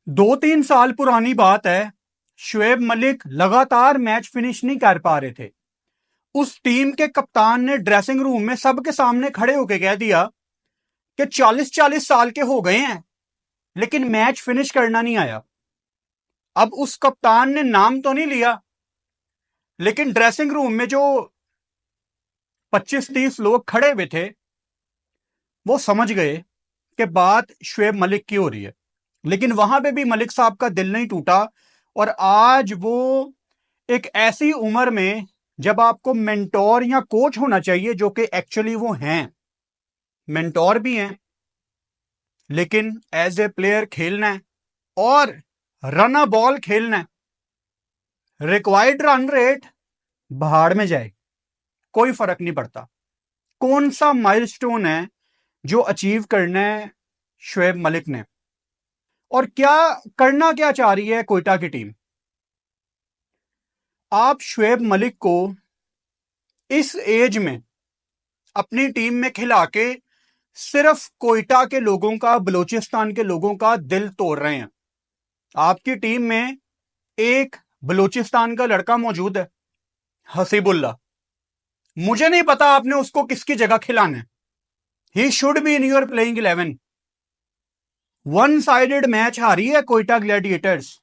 2-3 साल पुरानी बात है। शुएब मलिक लगातार मैच फिनिश नहीं कर पा रहे थे। उस टीम के कप्तान ने ड्रेसिंग रूम में सबके सामने खड़े होकर कह दिया कि 40-40 साल के हो गए हैं लेकिन मैच फिनिश करना नहीं आया। अब उस कप्तान ने नाम तो नहीं लिया, लेकिन ड्रेसिंग रूम में जो 25-30 लोग खड़े हुए थे वो समझ गए कि बात शुएब मलिक की हो रही है। लेकिन वहां पे भी मलिक साहब का दिल नहीं टूटा और आज वो एक ऐसी उम्र में जब आपको मेंटोर या कोच होना चाहिए, जो कि एक्चुअली वो हैं, मेंटोर भी हैं, लेकिन एज ए प्लेयर खेलना है और रन अ बॉल खेलना है। रिक्वायर्ड रन रेट भाड़ में जाए, कोई फर्क नहीं पड़ता। कौन सा माइलस्टोन है जो अचीव करना है शुएब मलिक ने, और क्या चाह रही है कोयटा की टीम। आप शुएब मलिक को इस एज में अपनी टीम में खिला के सिर्फ कोयटा के लोगों का, बलूचिस्तान के लोगों का दिल तोड़ रहे हैं। आपकी टीम में एक बलूचिस्तान का लड़का मौजूद है, हसीबुल्ला। मुझे नहीं पता आपने उसको किसकी जगह खिलाना है। He should be in your playing 11। One sided match हारी है कोयटा ग्लैडिएटर्स।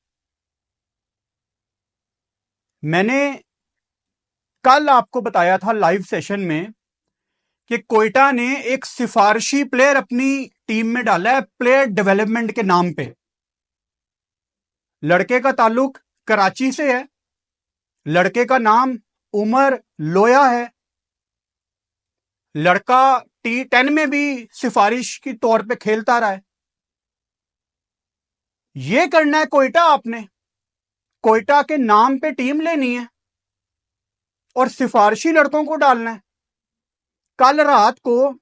मैंने कल आपको बताया था लाइव सेशन में कि कोयटा ने एक सिफारिशी प्लेयर अपनी टीम में डाला है, प्लेयर डेवलपमेंट के नाम पे। लड़के का ताल्लुक कराची से है, लड़के का नाम उमर लोया है। लड़का T10 में भी सिफारिश की तौर पे खेलता रहा है। यह करना है कोयटा आपने, कोयटा के नाम पे टीम लेनी है और सिफारिशी लड़कों को डालना है। कल रात को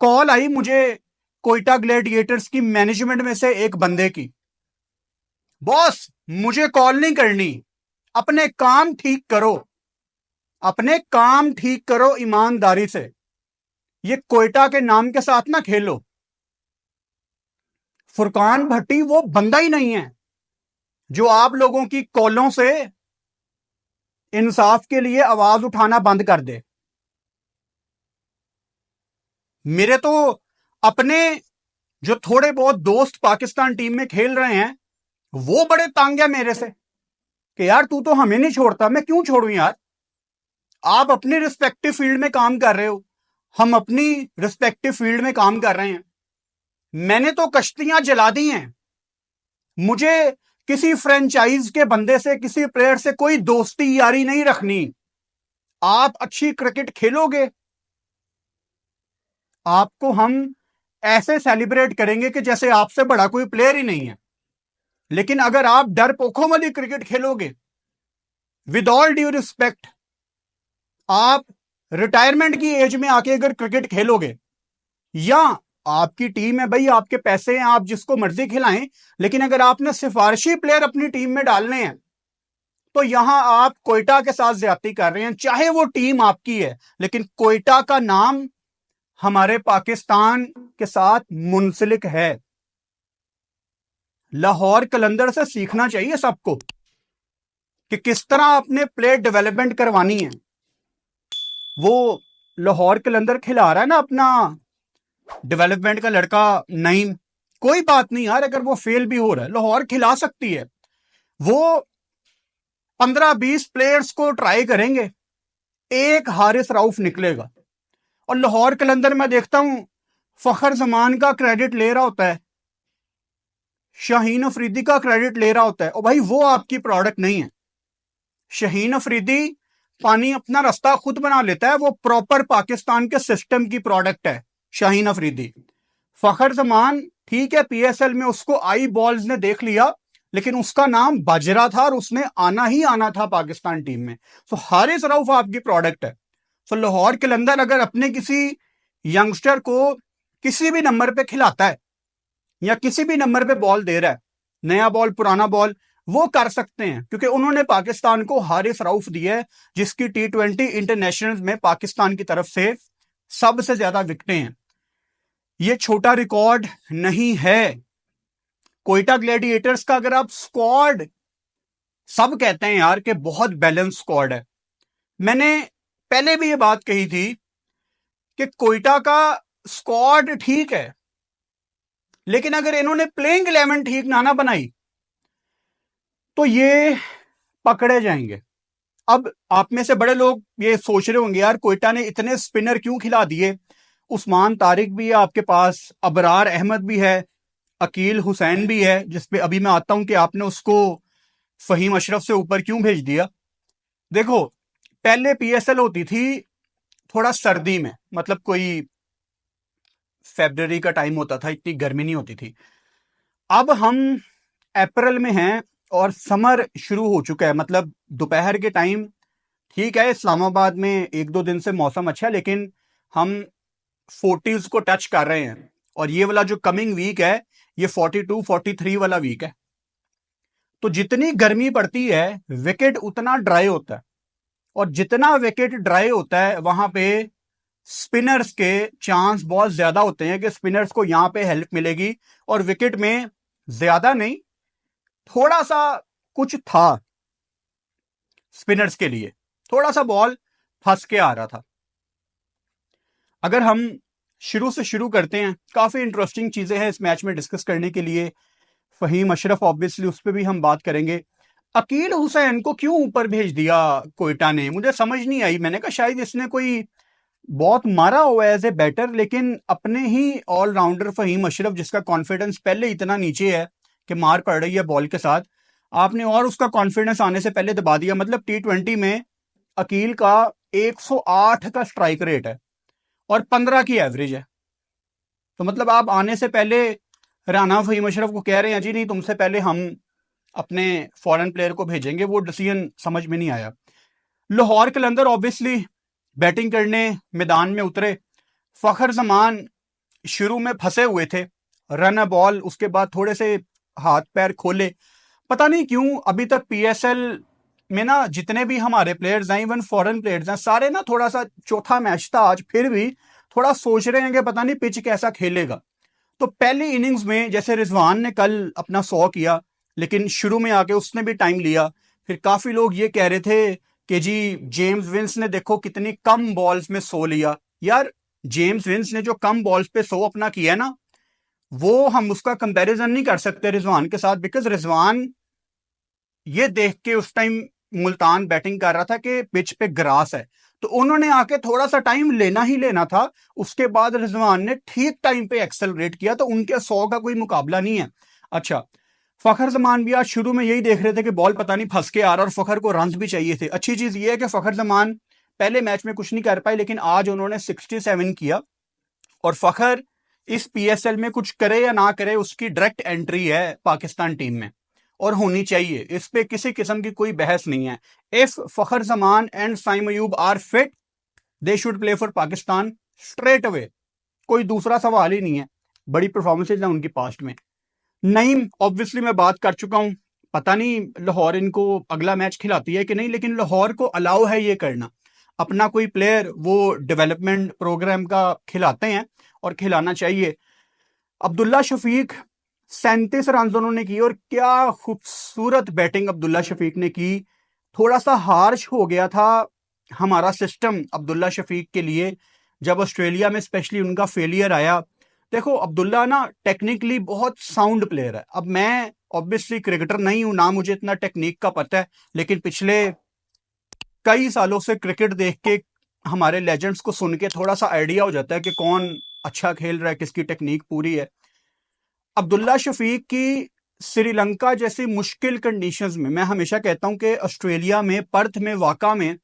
कॉल आई मुझे कोयटा ग्लैडिएटर्स की मैनेजमेंट में से एक बंदे की, बॉस मुझे कॉल नहीं करनी, अपने काम ठीक करो, अपने काम ठीक करो ईमानदारी से, ये कोयटा के नाम के साथ ना खेलो। फुरकान भट्टी वो बंदा ही नहीं है जो आप लोगों की कॉलों से इंसाफ के लिए आवाज उठाना बंद कर दे। मेरे तो अपने जो थोड़े बहुत दोस्त पाकिस्तान टीम में खेल रहे हैं वो बड़े तंग है मेरे से कि यार तू तो हमें नहीं छोड़ता। मैं क्यों छोड़ूं यार, आप अपनी रिस्पेक्टिव फील्ड में काम कर रहे हो, हम अपनी रिस्पेक्टिव फील्ड में काम कर रहे हैं। मैंने तो कश्तियां जला दी हैं। मुझे किसी फ्रेंचाइज के बंदे से, किसी प्लेयर से कोई दोस्ती यारी नहीं रखनी। आप अच्छी क्रिकेट खेलोगे, आपको हम ऐसे सेलिब्रेट करेंगे कि जैसे आपसे बड़ा कोई प्लेयर ही नहीं है। लेकिन अगर आप डरपोकों वाली क्रिकेट खेलोगे, विद ऑल ड्यू रिस्पेक्ट, आप रिटायरमेंट की एज में आके अगर क्रिकेट खेलोगे, या आपकी टीम है भाई, आपके पैसे हैं, आप जिसको मर्जी खिलाएं, लेकिन अगर आपने सिफारिशी प्लेयर अपनी टीम में डालने हैं तो यहां आप कोयटा के साथ ज्यादती कर रहे हैं। चाहे वो टीम आपकी है, लेकिन कोयटा का नाम हमारे पाकिस्तान के साथ मुंसलिक है। लाहौर कलंदर से सीखना चाहिए सबको कि किस तरह अपने प्लेयर डेवलपमेंट करवानी है। वो लाहौर कलंदर खिला रहा है ना अपना डेवलपमेंट का लड़का नईम, कोई बात नहीं यार, अगर वो फेल भी हो रहा है लाहौर खिला सकती है। वो 15-20 प्लेयर्स को ट्राई करेंगे, एक हारिस रऊफ निकलेगा। और लाहौर कलंदर में देखता हूं फखर जमान का क्रेडिट ले रहा होता है, शाहीन अफरीदी का क्रेडिट ले रहा होता है, और भाई वो आपकी प्रोडक्ट नहीं है। शाहीन अफरीदी पानी अपना रास्ता खुद बना लेता है, वो प्रॉपर पाकिस्तान के सिस्टम की प्रोडक्ट है शाहीन अफरीदी। फखर जमान ठीक है, PSL में उसको आई बॉल्स ने देख लिया, लेकिन उसका नाम बाजरा था और उसने आना ही आना था पाकिस्तान टीम में। सो हारिस रऊफ आपकी प्रोडक्ट है। सो लाहौर कलंदर अगर अपने किसी यंगस्टर को किसी भी नंबर पे खिलाता है या किसी भी नंबर पे बॉल दे रहा है, नया बॉल पुराना बॉल, वो कर सकते हैं, क्योंकि उन्होंने पाकिस्तान को हारिस रऊफ दिया है, जिसकी T20 इंटरनेशनल में पाकिस्तान की तरफ से सबसे ज्यादा विकेटें हैं। ये छोटा रिकॉर्ड नहीं है। कोयटा ग्लैडिएटर्स का अगर आप स्क्वाड, सब कहते हैं यार कि बहुत बैलेंस स्क्वाड है। मैंने पहले भी ये बात कही थी कि कोयटा का स्क्वाड ठीक है, लेकिन अगर इन्होंने प्लेइंग 11 ठीक ना बनाई तो ये पकड़े जाएंगे। अब आप में से बड़े लोग ये सोच रहे होंगे यार कोयटा ने इतने स्पिनर क्यों खिला दिए, उस्मान तारिक भी है आपके पास, अबरार अहमद भी है, अकील हुसैन भी है, जिसपे अभी मैं आता हूं कि आपने उसको फहीम अशरफ से ऊपर क्यों भेज दिया। देखो, पहले पीएसएल होती थी थोड़ा सर्दी में, मतलब कोई फरवरी का टाइम होता था, इतनी गर्मी नहीं होती थी। अब हम अप्रैल में हैं और समर शुरू हो चुका है, मतलब दोपहर के टाइम ठीक है, इस्लामाबाद में एक दो दिन से मौसम अच्छा है, लेकिन हम 40s को टच कर रहे हैं और ये वाला जो कमिंग वीक है ये 42-43 वाला वीक है। तो जितनी गर्मी पड़ती है विकेट उतना ड्राई होता है, और जितना विकेट ड्राई होता है वहां पे स्पिनर्स के चांस बहुत ज्यादा होते हैं कि स्पिनर्स को यहां पे हेल्प मिलेगी, और विकेट में ज्यादा नहीं, थोड़ा सा कुछ था स्पिनर्स के लिए, थोड़ा सा बॉल फंस के आ रहा था। अगर हम शुरू से शुरू करते हैं, काफी इंटरेस्टिंग चीजें हैं इस मैच में डिस्कस करने के लिए। फहीम अशरफ ऑब्वियसली उस पर भी हम बात करेंगे। अकील हुसैन को क्यों ऊपर भेज दिया कोयटा ने, मुझे समझ नहीं आई। मैंने कहा शायद इसने कोई बहुत मारा हुआ है एज ए बैटर, लेकिन अपने ही ऑलराउंडर फहीम अशरफ जिसका कॉन्फिडेंस पहले इतना नीचे है कि मार पड़ रही है बॉल के साथ, आपने और उसका कॉन्फिडेंस आने से पहले दबा दिया। मतलब T20 में अकील का 108 का स्ट्राइक रेट है और 15 की एवरेज है। तो मतलब आप आने से पहले राना फहीम अशरफ को कह रहे हैं जी नहीं, तुमसे पहले हम अपने फॉरेन प्लेयर को भेजेंगे। वो डिसीजन समझ में नहीं आया। लाहौर कलंदर ऑब्वियसली बैटिंग करने मैदान में उतरे। फखर जमान शुरू में फंसे हुए थे, रन अ बॉल, उसके बाद थोड़े से हाथ पैर खोले। पता नहीं क्यों अभी तक पीएसएल में ना जितने भी हमारे प्लेयर्स हैं, इवन फॉरेन प्लेयर्स हैं, सारे ना थोड़ा सा, चौथा मैच था आज, फिर भी थोड़ा सोच रहे हैं कि पता नहीं पिच कैसा खेलेगा। तो पहली इनिंग्स में जैसे रिजवान ने कल अपना 100 किया, लेकिन शुरू में आके उसने भी टाइम लिया। फिर काफी लोग ये कह रहे थे कि जी जेम्स विंस ने देखो कितनी कम बॉल्स में 100 लिया। यार जेम्स विंस ने जो कम बॉल्स पे 100 अपना किया ना, वो हम उसका कंपैरिजन नहीं कर सकते रिजवान के साथ, बिकॉज रिजवान ये देख के उस टाइम मुल्तान बैटिंग कर रहा था कि पिच पे ग्रास है, तो उन्होंने आके थोड़ा सा टाइम लेना ही लेना था। उसके बाद रिजवान ने ठीक टाइम पे एक्सेलरेट किया, तो उनके 100 का कोई मुकाबला नहीं है। अच्छा, फखर जमान भी आज शुरू में यही देख रहे थे कि बॉल पता नहीं फंस के आ रहा, और फखर को रन भी चाहिए थे। अच्छी चीज ये है कि फखर जमान पहले मैच में कुछ नहीं कर पाए, लेकिन आज उन्होंने 67 किया। और फखर इस पीएसएल में कुछ करे या ना करे, उसकी डायरेक्ट एंट्री है पाकिस्तान टीम में और होनी चाहिए, इस पे किसी किस्म की कोई बहस नहीं है। If Fakhar Zaman and Saim Ayub are fit, they should play for Pakistan straight away, कोई दूसरा सवाल ही नहीं है। बड़ी परफॉर्मेंसेज हैं उनकी पास्ट में। नईम ऑब्वियसली मैं बात कर चुका हूं, पता नहीं लाहौर इनको अगला मैच खिलाती है कि नहीं, लेकिन लाहौर को अलाउ है ये करना। अपना कोई प्लेयर वो डेवलपमेंट प्रोग्राम का खिलाते हैं और खिलाना चाहिए। अब्दुल्ला शफीक 37 रन उन्होंने की, और क्या खूबसूरत बैटिंग अब्दुल्ला शफीक ने की। थोड़ा सा हार्श हो गया था हमारा सिस्टम अब्दुल्ला शफीक के लिए जब ऑस्ट्रेलिया में स्पेशली उनका फेलियर आया। देखो अब्दुल्ला ना टेक्निकली बहुत साउंड प्लेयर है। अब मैं ऑब्वियसली क्रिकेटर नहीं हूं ना, मुझे इतना टेक्निक का पता है, लेकिन पिछले कई सालों से क्रिकेट देख के हमारे लेजेंड्स को सुन के थोड़ा सा आइडिया हो जाता है कि कौन अच्छा खेल रहा है, किसकी टेक्निक पूरी है। अब्दुल्ला शफीक की श्रीलंका जैसी मुश्किल कंडीशंस में, मैं हमेशा कहता हूं कि ऑस्ट्रेलिया में पर्थ में, वाका में,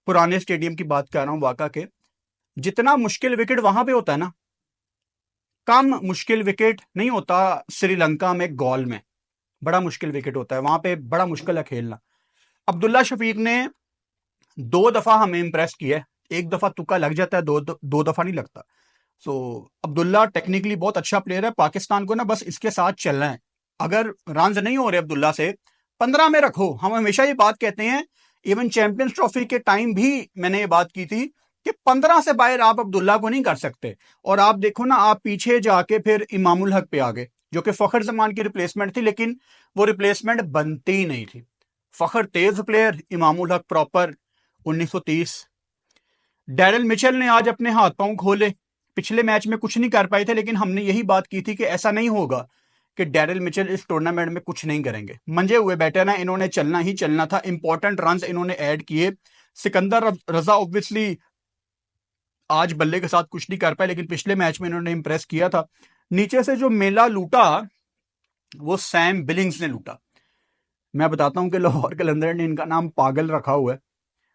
पुराने स्टेडियम की बात कर रहा हूं वाका के, जितना मुश्किल विकेट वहां पे होता है ना, कम मुश्किल विकेट नहीं होता श्रीलंका में। गॉल में बड़ा मुश्किल विकेट होता है, वहां पे बड़ा मुश्किल है खेलना। अब्दुल्ला शफीक ने 2 दफा हमें इंप्रेस किया है, एक दफा तुक्का लग जाता है, दो दफा नहीं लगता। सो अब्दुल्ला टेक्निकली बहुत अच्छा प्लेयर है। पाकिस्तान को ना बस इसके साथ चलना है। अगर रन नहीं हो रहे अब्दुल्ला से, 15 में रखो। हम हमेशा ये बात कहते हैं, इवन चैंपियंस ट्रॉफी के टाइम भी मैंने ये बात की थी कि 15 से बाहर आप अब्दुल्ला को नहीं कर सकते। और आप देखो ना, आप पीछे जाके फिर इमामुल हक पे आ गए, जो कि फ़खर जमान की रिप्लेसमेंट थी, लेकिन वो रिप्लेसमेंट बनती ही नहीं थी। फ़खर तेज player, Imamul Haq proper 1930। Daryl Mitchell ने आज अपने हाथ पांव खोले, पिछले मैच में कुछ नहीं कर पाए थे, लेकिन हमने यही बात की थी कि ऐसा नहीं होगा कि डैरल मिचेल इस टूर्नामेंट में कुछ नहीं करेंगे। मंजे हुए बैठे ना, इन्होंने चलना ही चलना था। इंपॉर्टेंट रन इन्होंने ऐड किए। सिकंदर रजा ऑब्वियसली आज बल्ले के साथ कुछ नहीं कर पाए, लेकिन पिछले मैच में इन्होंने इंप्रेस किया था। नीचे से जो मेला लूटा वो सैम बिलिंग्स ने लूटा। मैं बताता हूं कि लाहौर कलंदर ने इनका नाम पागल रखा हुआ है,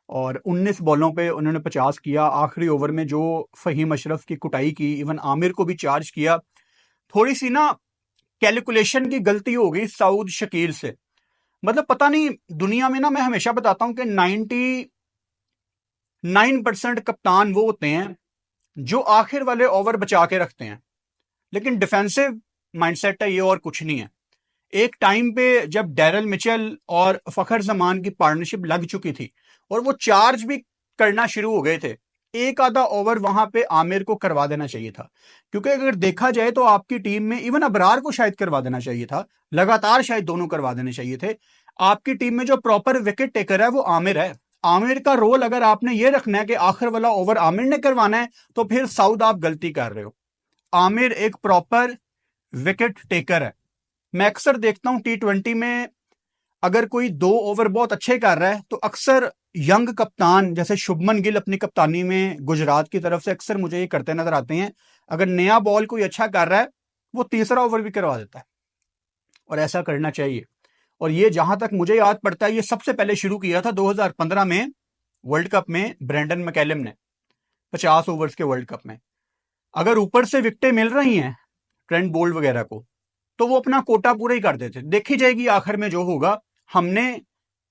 और 19 बॉलों पे उन्होंने 50 किया। आखिरी ओवर में जो फहीम अशरफ की कुटाई की, इवन आमिर को भी चार्ज किया। थोड़ी सी ना कैलकुलेशन की गलती हो गई साउद शकील से। मतलब पता नहीं, दुनिया में ना मैं हमेशा बताता हूं कि 99% कप्तान वो होते हैं जो आखिर वाले ओवर बचा के रखते हैं, लेकिन डिफेंसिव माइंडसेट है ये, और कुछ नहीं है। एक टाइम पे जब डैरल मिचेल और फखर जमान की पार्टनरशिप लग चुकी थी और वो चार्ज भी करना शुरू हो गए थे, एक आधा ओवर वहां पे आमिर को करवा देना चाहिए था। क्योंकि अगर देखा जाए तो आपकी टीम में इवन अबरार को शायद करवा देना चाहिए था, लगातार शायद दोनों करवा देने चाहिए थे। आपकी टीम में जो प्रॉपर विकेट टेकर है वो आमिर है। आमिर का रोल अगर आपने ये रखना है कि आखिर वाला ओवर आमिर ने करवाना है, तो फिर साउद आप गलती कर रहे हो। आमिर एक प्रॉपर विकेट टेकर है। मैं अक्सर देखता हूं T20 में अगर कोई 2 ओवर बहुत अच्छे कर रहा है तो अक्सर यंग कप्तान जैसे शुभमन गिल अपनी कप्तानी में गुजरात की तरफ से अक्सर मुझे ये करते नजर आते हैं। अगर नया बॉल कोई अच्छा कर रहा है वो तीसरा ओवर भी करवा देता है, और ऐसा करना चाहिए। और ये जहां तक मुझे याद पड़ता है, ये सबसे पहले शुरू किया था 2015 में वर्ल्ड कप में ब्रेंडन मैकेलम ने, 50 ओवर्स के वर्ल्ड कप में। अगर ऊपर से विकेटें मिल रही हैं ट्रेंट बोल्ट वगैरह को, तो वो अपना कोटा पूरा ही कर देते। देखी जाएगी आखिर में जो होगा। हमने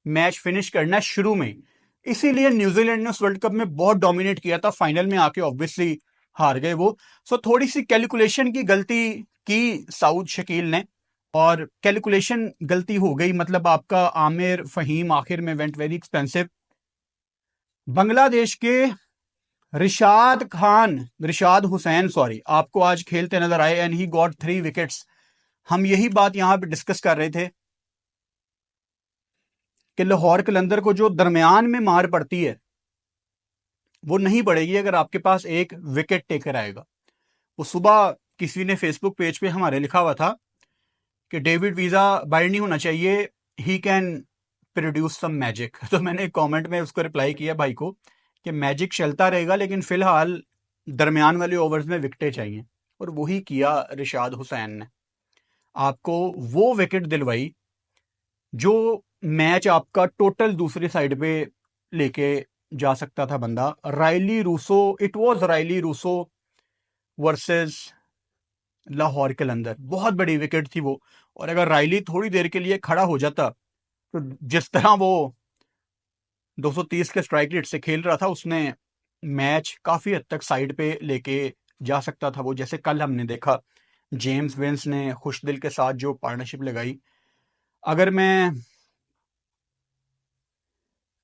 मैच फिनिश करना है शुरू में ही, इसीलिए न्यूजीलैंड ने उस वर्ल्ड कप में बहुत डोमिनेट किया था। फाइनल में आके ऑब्वियसली हार गए वो। सो थोड़ी सी कैलकुलेशन की गलती की साउद शकील ने, और कैलकुलेशन गलती हो गई। मतलब आपका आमिर फहीम आखिर में वेंट वेरी एक्सपेंसिव। बांग्लादेश के रिशाद हुसैन सॉरी आपको आज खेलते नजर आए, एंड ही गॉट 3 विकेट्स। हम यही बात यहां पे डिस्कस कर रहे थे कि लाहौर कलंदर को जो दरमियान में मार पड़ती है वो नहीं पड़ेगी अगर आपके पास एक विकेट टेकर आएगा। वो सुबह किसी ने फेसबुक पेज पे हमारे लिखा हुआ था कि डेविड वीजा बाइड नहीं होना चाहिए, he can produce some magic. तो मैंने एक कमेंट में उसको रिप्लाई किया भाई को कि मैजिक चलता रहेगा, लेकिन फिलहाल दरमियान वाले ओवर्स में विकेटें चाहिए। और वही किया रिशाद हुसैन ने, आपको वो विकेट दिलवाई जो मैच आपका टोटल दूसरी साइड पे लेके जा सकता था बंदा। Rilee Rossouw, it was Rilee Rossouw versus Lahore Qalandar, बहुत बड़ी विकेट थी वो। और अगर रायली थोड़ी देर के लिए खड़ा हो जाता तो जिस तरह वो 230 के स्ट्राइक रेट से खेल रहा था, उसने मैच काफी हद तक साइड पे लेके जा सकता था वो। जैसे कल हमने देखा जेम्स विंस ने खुशदिल के साथ जो पार्टनरशिप लगाई। अगर मैं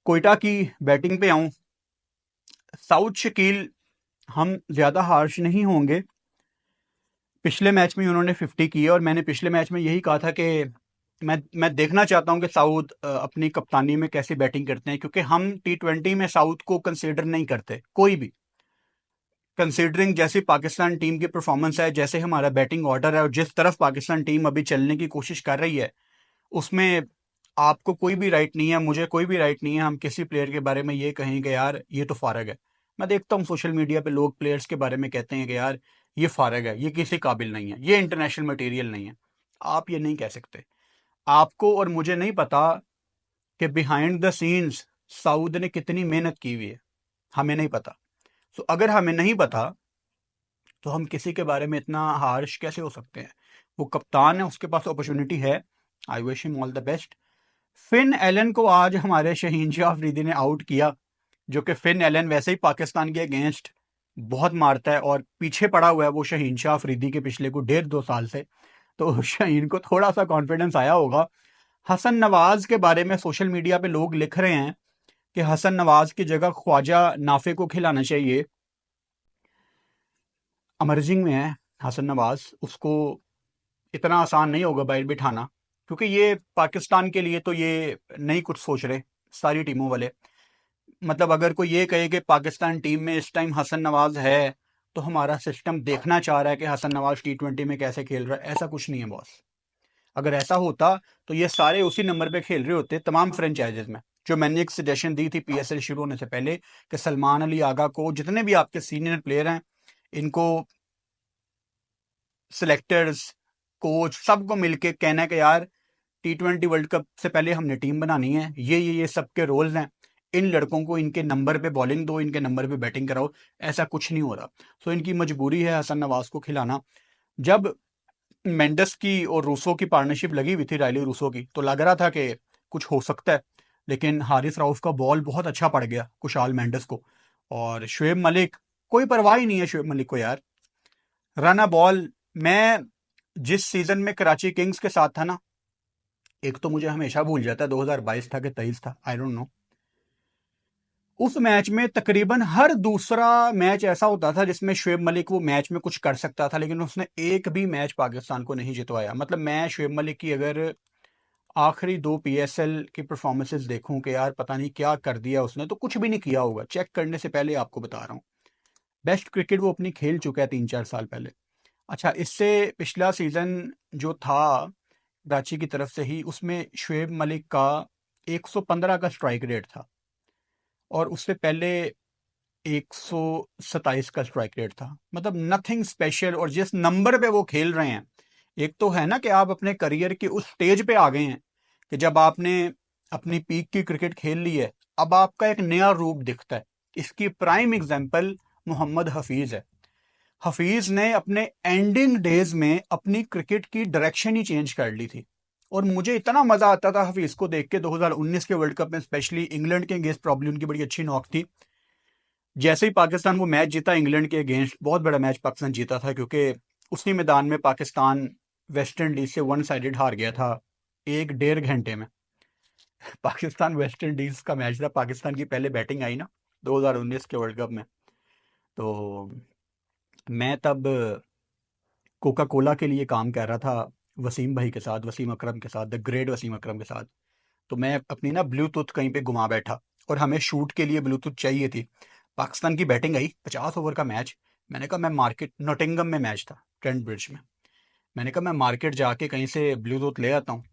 कोयटा की बैटिंग पे आऊं, साउथ शकील हम ज्यादा हार्श नहीं होंगे। पिछले मैच में उन्होंने 50 की, और मैंने पिछले मैच में यही कहा था कि मैं देखना चाहता हूं कि साउथ अपनी कप्तानी में कैसे बैटिंग करते हैं, क्योंकि हम T20 में साउथ को कंसीडर नहीं करते कोई भी। कंसीडरिंग जैसी पाकिस्तान टीम की परफॉर्मेंस है, जैसे हमारा बैटिंग ऑर्डर है, और जिस तरफ पाकिस्तान टीम अभी चलने की कोशिश कर रही है, उसमें आपको कोई भी राइट नहीं है, मुझे कोई भी राइट नहीं है हम किसी प्लेयर के बारे में ये कहें कि यार ये तो फारग है। मैं देखता हूँ सोशल मीडिया पे लोग प्लेयर्स के बारे में कहते हैं कि यार ये फारग है, ये किसी काबिल नहीं है, ये इंटरनेशनल मटेरियल नहीं है। आप ये नहीं कह सकते। आपको और मुझे नहीं पता कि बिहाइंड द सीन्स साउद ने कितनी मेहनत की हुई है, हमें नहीं पता। तो अगर हमें नहीं पता तो हम किसी के बारे में इतना हार्श कैसे हो सकते हैं। वो कप्तान है, उसके पास अपॉर्चुनिटी है। I wish him all the best. Finn Allen को आज हमारे शहीन शाह अफरीदी ने आउट किया, जो कि फिन एलन वैसे ही पाकिस्तान के अगेंस्ट बहुत मारता है, और पीछे पड़ा हुआ है वो शहीन शाह अफरीदी के पिछले को 1.5-2 साल से। तो शहीन को थोड़ा सा कॉन्फिडेंस आया होगा। हसन नवाज के बारे में सोशल मीडिया पे लोग लिख रहे हैं कि हसन नवाज की जगह ख्वाजा नाफे को खिलाना चाहिए। अमर्जिंग में है हसन नवाज, उसको इतना आसान नहीं होगा बैठ बिठाना, क्योंकि ये पाकिस्तान के लिए तो ये नहीं कुछ सोच रहे सारी टीमों वाले। मतलब अगर कोई ये कहे कि पाकिस्तान टीम में इस टाइम हसन नवाज है तो हमारा सिस्टम देखना चाह रहा है कि हसन नवाज T20 में कैसे खेल रहा है, ऐसा कुछ नहीं है बॉस। अगर ऐसा होता तो ये सारे उसी नंबर पे खेल रहे होते तमाम फ्रेंचाइजेज में। जो मैंने एक सजेशन दी थी PSL शुरू होने से पहले कि सलमान अली आगा को, जितने भी आपके सीनियर प्लेयर हैं, इनको सिलेक्टर्स, कोच, सबको मिलके कहना है कि यार T20 वर्ल्ड कप से पहले हमने टीम बनानी है, ये सबके रोल्स हैं, इन लड़कों को इनके नंबर पे बॉलिंग दो, इनके नंबर पे बैटिंग कराओ। ऐसा कुछ नहीं हो रहा। सो इनकी मजबूरी है हसन नवाज को खिलाना। जब मेंडस की और रूसो की पार्टनरशिप लगी हुई थी, रायली रूसो की, तो लग रहा था कि कुछ हो सकता है, लेकिन हारिस राउफ का बॉल बहुत अच्छा पड़ गया कुशाल मेंडस को। और शुएब मलिक, कोई परवाह ही नहीं है शुएब मलिक को यार। Run ball. मैं जिस सीजन में कराची किंग्स के साथ था ना, एक तो मुझे हमेशा भूल जाता है 2022 था कि 23 था, आई डोंट नो। उस मैच में तकरीबन हर दूसरा मैच ऐसा होता था जिसमें शुएब मलिक वो मैच में कुछ कर सकता था, लेकिन उसने एक भी मैच पाकिस्तान को नहीं जितवाया। मतलब मैं शुएब मलिक की अगर आखिरी 2 PSL की परफॉर्मेंसेस देखूं कि यार पता नहीं क्या कर दिया उसने, तो कुछ भी नहीं किया होगा। चेक करने से पहले आपको बता रहा हूँ, बेस्ट क्रिकेट वो अपनी खेल चुका है 3-4 साल पहले। अच्छा, इससे पिछला सीजन जो था कराची की तरफ से ही, उसमें शुएब मलिक का 115 का स्ट्राइक रेट था और उससे पहले 127 का स्ट्राइक रेट था। मतलब नथिंग स्पेशल। और जिस नंबर पे वो खेल रहे हैं, एक तो है ना कि आप अपने करियर के उस स्टेज पे आ गए हैं कि जब आपने अपनी पीक की क्रिकेट खेल ली है, अब आपका एक नया रूप दिखता है। इसकी प्राइम एग्जांपल मोहम्मद हफीज है। हफीज ने अपने एंडिंग डेज में अपनी क्रिकेट की डायरेक्शन ही चेंज कर ली थी। और मुझे इतना मजा आता था हफीज को देख के 2019 के वर्ल्ड कप में, स्पेशली इंग्लैंड के अगेंस्ट प्रॉब्लम उनकी बड़ी अच्छी नॉक थी। जैसे ही पाकिस्तान वो मैच जीता इंग्लैंड के अगेंस्ट, बहुत बड़ा मैच पाकिस्तान जीता था, क्योंकि उसी मैदान में पाकिस्तान वेस्ट इंडीज से वन साइडेड हार गया था 1 डेढ़ घंटे में। पाकिस्तान वेस्ट इंडीज का मैच था, पाकिस्तान की पहले बैटिंग आई ना 2019 के वर्ल्ड कप में। तो मैं तब कोका कोला के लिए काम कर रहा था वसीम भाई के साथ, वसीम अकरम के साथ, द ग्रेट वसीम अकरम के साथ। तो मैं अपनी ना ब्लूटूथ कहीं पे घुमा बैठा और हमें शूट के लिए ब्लूटूथ चाहिए थी। पाकिस्तान की बैटिंग आई, 50 ओवर का मैच। मैंने कहा मैं मार्केट, नोटिंगम में मैच था, ट्रेंट ब्रिज में। मैंने कहा मैं मार्केट जाके कहीं से ब्लूटूथ ले आता हूँ।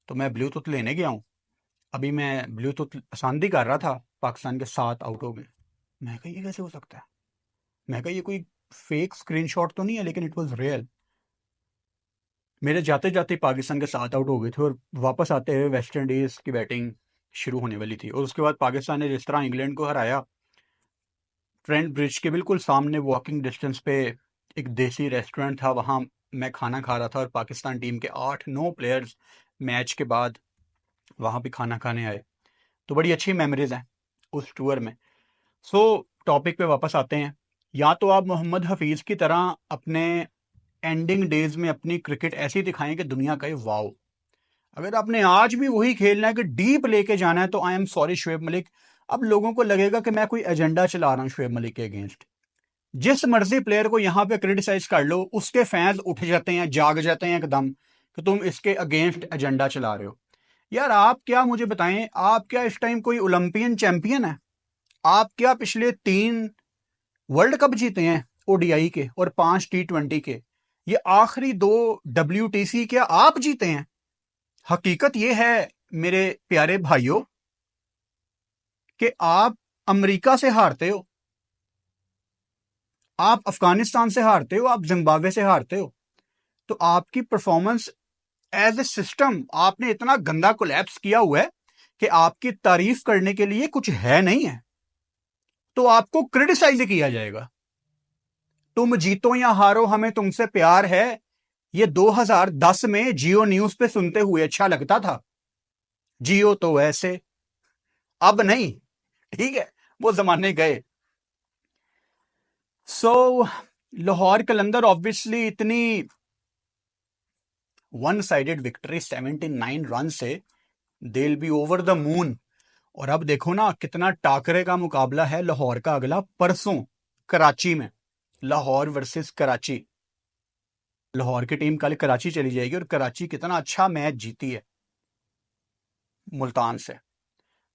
तो मैं ब्लूटूथ लेने गया हूँ, अभी मैं ब्लूटूथ पसंद ही कर रहा था, पाकिस्तान के 7 आउट हो गए। मैं कहा ये कैसे हो सकता है? मैं कहा ये कोई फेक स्क्रीनशॉट तो नहीं है, लेकिन इट वॉज रियल। मेरे जाते जाते पाकिस्तान के 7 आउट हो गए थे और वापस आते हुए वेस्ट इंडीज की बैटिंग शुरू होने वाली थी। और उसके बाद पाकिस्तान ने जिस तरह इंग्लैंड को हराया, ट्रेंट ब्रिज के बिल्कुल सामने वॉकिंग डिस्टेंस पे एक देसी रेस्टोरेंट था, वहाँ मैं खाना खा रहा था और पाकिस्तान टीम के 8-9 प्लेयर्स मैच के बाद वहाँ पे खाना खाने आए। तो बड़ी अच्छी मेमोरीज हैं उस टूर में। सो टॉपिक पे वापस आते हैं। या तो आप मोहम्मद हफीज़ की तरह अपने एंडिंग डेज में अपनी क्रिकेट ऐसी दिखाएं कि दुनिया कहे वाओ। अगर आपने आज भी वही खेलना है कि डीप लेके जाना है, तो I am sorry Shoaib Malik, अब लोगों को लगेगा कि मैं कोई एजेंडा चला रहा हूं शुएब मलिक के अगेंस्ट। जिस मर्जी प्लेयर को यहां पे क्रिटिसाइज कर लो, उसके फैंस उठ जाते हैं, जाग जाते हैं एकदम कि तुम इसके अगेंस्ट एजेंडा चला रहे हो। यार आप क्या मुझे बताएं, आप क्या इस टाइम कोई ओलंपियन चैंपियन है? आप क्या पिछले 3 वर्ल्ड कप जीते हैं ODI के और 5 T20 के? ये आखिरी 2 WTC क्या आप जीते हैं? हकीकत ये है मेरे प्यारे भाइयों कि आप अमेरिका से हारते हो, आप अफगानिस्तान से हारते हो, आप जिम्बाब्वे से हारते हो। तो आपकी परफॉर्मेंस एज ए सिस्टम आपने इतना गंदा कोलैप्स किया हुआ है कि आपकी तारीफ करने के लिए कुछ है नहीं है, तो आपको क्रिटिसाइज किया जाएगा। तुम जीतो या हारो, हमें तुमसे प्यार है, ये 2010 में जियो न्यूज पे सुनते हुए अच्छा लगता था। जियो तो ऐसे, अब नहीं, ठीक है, वो जमाने गए। सो लाहौर कलंदर ऑब्वियसली इतनी वन साइडेड विक्ट्री 79 रन से they will be over the moon. और अब देखो ना कितना टाकरे का मुकाबला है लाहौर का अगला परसों कराची में, लाहौर वर्सेस कराची। लाहौर की टीम कल कराची चली जाएगी और कराची कितना अच्छा मैच जीती है मुल्तान से।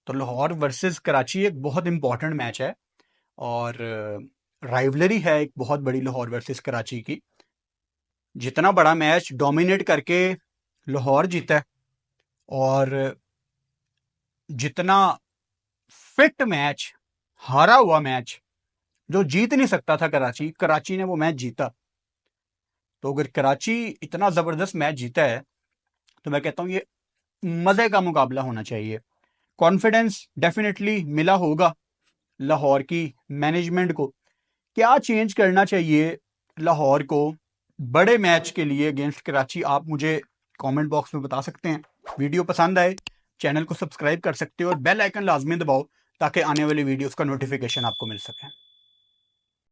तो लाहौर वर्सेस कराची एक बहुत इंपॉर्टेंट मैच है और राइवलरी है एक बहुत बड़ी लाहौर वर्सेस कराची की। जितना बड़ा मैच डोमिनेट करके लाहौर जीता है और जितना फिट मैच, हारा हुआ मैच जो जीत नहीं सकता था कराची, कराची ने वो मैच जीता। तो अगर कराची इतना जबरदस्त मैच जीता है तो मैं कहता हूं ये मजे का मुकाबला होना चाहिए। कॉन्फिडेंस डेफिनेटली मिला होगा लाहौर की मैनेजमेंट को। क्या चेंज करना चाहिए लाहौर को बड़े मैच के लिए अगेंस्ट कराची, आप मुझे कमेंट बॉक्स में बता सकते हैं। वीडियो पसंद आए चैनल को सब्सक्राइब कर सकते हो और बेल आइकन लाजमी दबाओ ताकि आने वाली वीडियोस का नोटिफिकेशन आपको मिल सके।